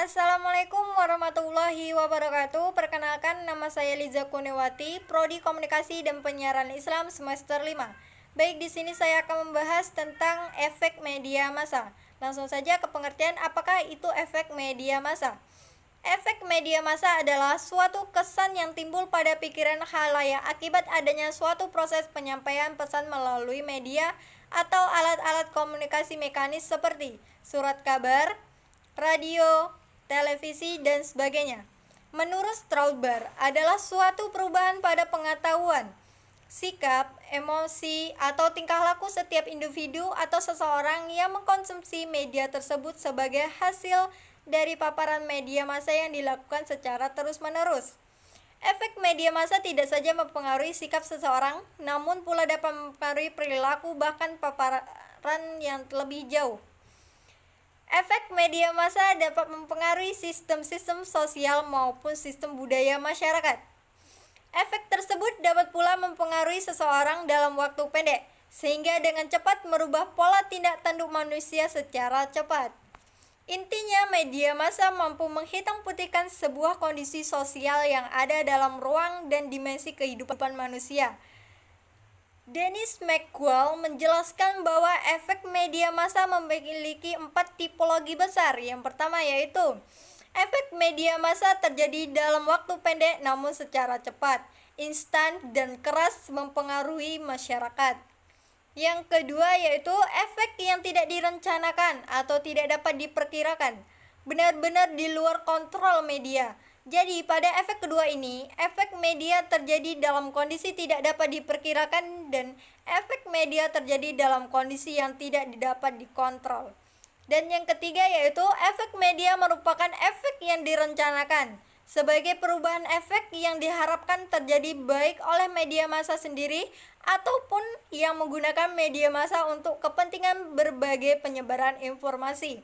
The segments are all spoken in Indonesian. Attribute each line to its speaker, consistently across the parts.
Speaker 1: Assalamualaikum warahmatullahi wabarakatuh. Perkenalkan, nama saya Liza Kunewati, Prodi Komunikasi dan Penyiaran Islam semester 5. Baik, di sini saya akan membahas tentang efek media massa. Langsung saja ke pengertian, apakah itu efek media massa? Efek media massa adalah suatu kesan yang timbul pada pikiran khalayak akibat adanya suatu proses penyampaian pesan melalui media atau alat-alat komunikasi mekanis seperti surat kabar, radio, televisi, dan sebagainya. Menurut Strausber, adalah suatu perubahan pada pengetahuan, sikap, emosi, atau tingkah laku setiap individu atau seseorang yang mengkonsumsi media tersebut sebagai hasil dari paparan media massa yang dilakukan secara terus-menerus. Efek media massa tidak saja mempengaruhi sikap seseorang, namun pula dapat mempengaruhi perilaku bahkan paparan yang lebih jauh. Efek media massa dapat mempengaruhi sistem-sistem sosial maupun sistem budaya masyarakat. Efek tersebut dapat pula mempengaruhi seseorang dalam waktu pendek, sehingga dengan cepat merubah pola tindak tanduk manusia secara cepat. Intinya, media massa mampu menghitam putihkan sebuah kondisi sosial yang ada dalam ruang dan dimensi kehidupan manusia. Dennis McGraw menjelaskan bahwa efek media massa memiliki 4 tipologi besar. Yang pertama yaitu efek media massa terjadi dalam waktu pendek namun secara cepat, instan, dan keras mempengaruhi masyarakat. Yang kedua yaitu efek yang tidak direncanakan atau tidak dapat diperkirakan, benar-benar di luar kontrol media. Jadi pada efek kedua ini, efek media terjadi dalam kondisi tidak dapat diperkirakan dan efek media terjadi dalam kondisi yang tidak dapat dikontrol. Dan yang ketiga yaitu efek media merupakan efek yang direncanakan sebagai perubahan efek yang diharapkan terjadi baik oleh media massa sendiri ataupun yang menggunakan media massa untuk kepentingan berbagai penyebaran informasi.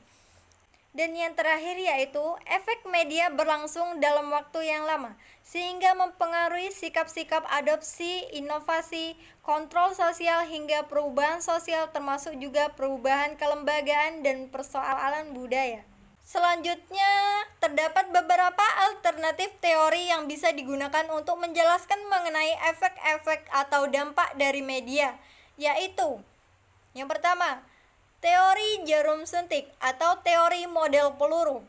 Speaker 1: Dan yang terakhir yaitu efek media berlangsung dalam waktu yang lama sehingga mempengaruhi sikap-sikap adopsi, inovasi, kontrol sosial hingga perubahan sosial termasuk juga perubahan kelembagaan dan persoalan budaya. Selanjutnya, terdapat beberapa alternatif teori yang bisa digunakan untuk menjelaskan mengenai efek-efek atau dampak dari media, yaitu yang pertama, teori jarum suntik atau teori model peluru.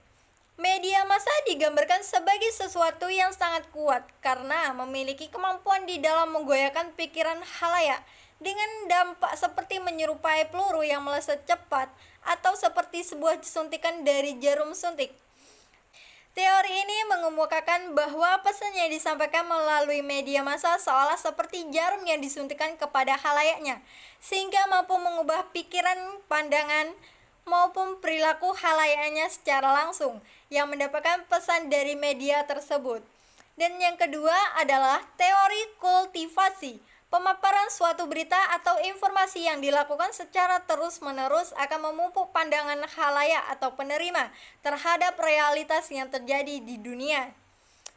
Speaker 1: Media massa digambarkan sebagai sesuatu yang sangat kuat karena memiliki kemampuan di dalam menggoyahkan pikiran khalayak dengan dampak seperti menyerupai peluru yang melesat cepat atau seperti sebuah suntikan dari jarum suntik. Teori ini mengemukakan bahwa pesan yang disampaikan melalui media massa seolah seperti jarum yang disuntikkan kepada khalayaknya, sehingga mampu mengubah pikiran, pandangan, maupun perilaku khalayaknya secara langsung, yang mendapatkan pesan dari media tersebut. Dan yang kedua adalah teori kultivasi. Pemaparan suatu berita atau informasi yang dilakukan secara terus-menerus akan memupuk pandangan khalayak atau penerima terhadap realitas yang terjadi di dunia.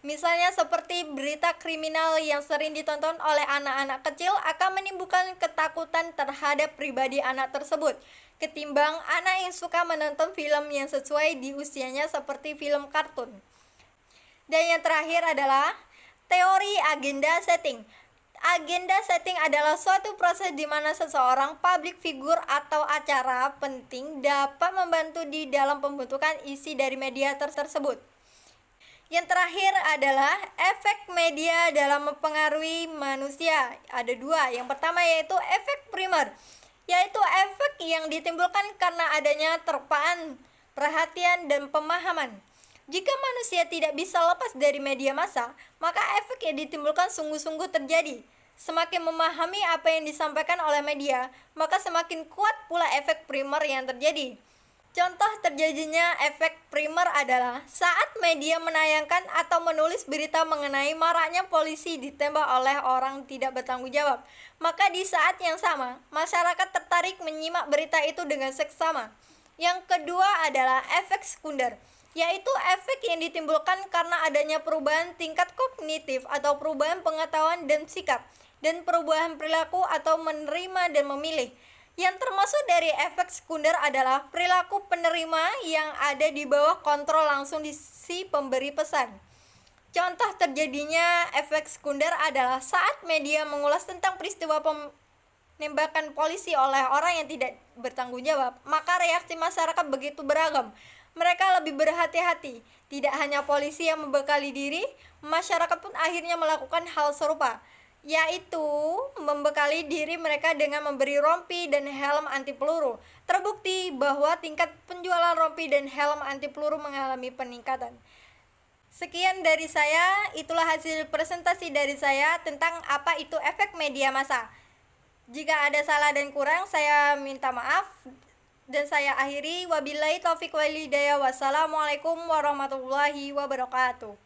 Speaker 1: Misalnya seperti berita kriminal yang sering ditonton oleh anak-anak kecil akan menimbulkan ketakutan terhadap pribadi anak tersebut, ketimbang anak yang suka menonton film yang sesuai di usianya seperti film kartun. Dan yang terakhir adalah teori agenda setting. Agenda setting adalah suatu proses di mana seseorang public figure atau acara penting dapat membantu di dalam pembentukan isi dari media tersebut. Yang terakhir adalah efek media dalam mempengaruhi manusia. Ada dua. Yang pertama yaitu efek primer, yaitu efek yang ditimbulkan karena adanya terpaan, perhatian, dan pemahaman. Jika manusia tidak bisa lepas dari media massa, maka efek yang ditimbulkan sungguh-sungguh terjadi. Semakin memahami apa yang disampaikan oleh media, maka semakin kuat pula efek primer yang terjadi. Contoh terjadinya efek primer adalah saat media menayangkan atau menulis berita mengenai maraknya polisi ditembak oleh orang tidak bertanggung jawab. Maka di saat yang sama, masyarakat tertarik menyimak berita itu dengan seksama. Yang kedua adalah efek sekunder, yaitu efek yang ditimbulkan karena adanya perubahan tingkat kognitif atau perubahan pengetahuan dan sikap, dan perubahan perilaku atau menerima dan memilih. Yang termasuk dari efek sekunder adalah perilaku penerima yang ada di bawah kontrol langsung di si pemberi pesan. Contoh terjadinya efek sekunder adalah saat media mengulas tentang peristiwa penembakan polisi oleh orang yang tidak bertanggung jawab, maka reaksi masyarakat begitu beragam. Mereka lebih berhati-hati. Tidak hanya polisi yang membekali diri, masyarakat pun akhirnya melakukan hal serupa, yaitu membekali diri mereka dengan memberi rompi dan helm anti peluru. Terbukti bahwa tingkat penjualan rompi dan helm anti peluru mengalami peningkatan. Sekian dari saya, itulah hasil presentasi dari saya tentang apa itu efek media massa. Jika ada salah dan kurang, saya minta maaf. Dan saya akhiri, wabillahi taufiq wal hidayah. Wassalamualaikum warahmatullahi wabarakatuh.